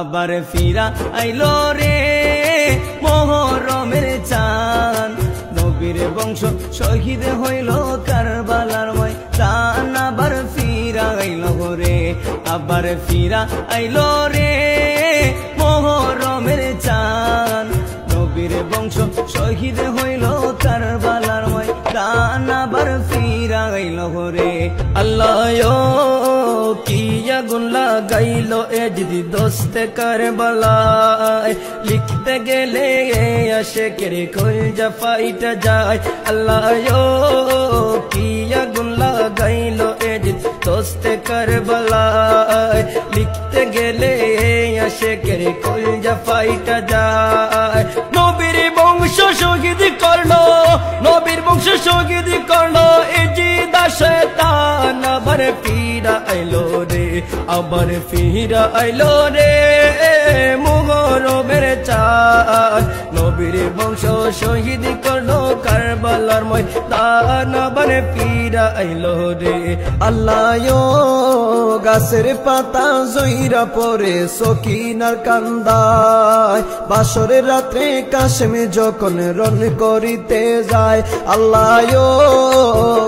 আবার ফিরা আইলো রে মুহররমের চাঁদ, নবীর বংশ শহীদ হইল কারবালার ময়দান। আবার ফিরা আইলো রে, আবার ফিরা আইলো রে মুহররমের চাঁদ, নবীর বংশ শহীদ হইল কারবালার ময়দান। আবার ফিরা আইলো রে। আল্লাহ কি আগুন লাগাইলো এ যদি দোস্তে কারবালায়, লিখতে গেলে আশিকের কলজা ফাইটা যায়। আল্লাহ কি আগুন লাগাইলো এ যদি দোস্তে কারবালায়, লিখতে গেলে আশিকের কলজা ফাইটা যায়। নবীর বংশ শহীদ করলো, নবীর বংশ শহীদ করলো এ জিদা শয়তান। আবার ফিরা আইলো রে, আবার ফিরা আইলো রে মুহররমের চাঁদ, নবীর বংশ শহীদ করলো কারবালার ময়দান। আবার ফিরা আইলো রে। আল্লাহ গাছের পাতা জইরা পরে সকিনার কান্দায়, বাসরের রাত্রে কাশেমে যখন রন করিতে যায়। আল্লাহ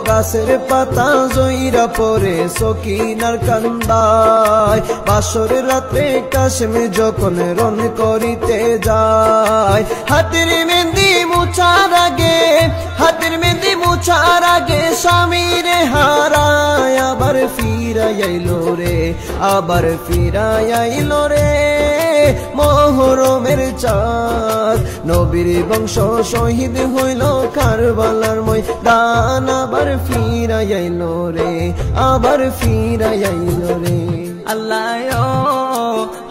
গাছের পাতা জইরা পরে সকিনার কান্দায়, বাসরের রাত্রে কাশেমে যখন রন করিতে যায়। হাতের মেহেন্দি মুছার আগে, হাতের মেহেন্দি মুছার আগে স্বামীরে হারায়। আবার ফিরাই আইলো রে, আবার ফিরাই আইলো রে মুহররমের চাঁদ, নবীর বংশ শহীদ হইল কারবালার ময়দান। আবার ফিরাই আইলো রে, আবার ফিরাই আইলো রে। আল্লাহ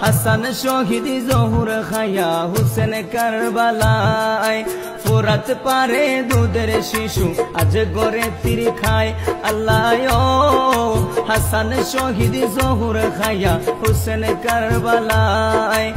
হাসান শহীদ জহুর খায়া হুসেন কারবালায়, ফোরাত পারে দুধের শিশু আজ গড়ে তীর খায়। আল্লাহ হাসান শহীদ জহুর খায়া হুসেন কারবালায়।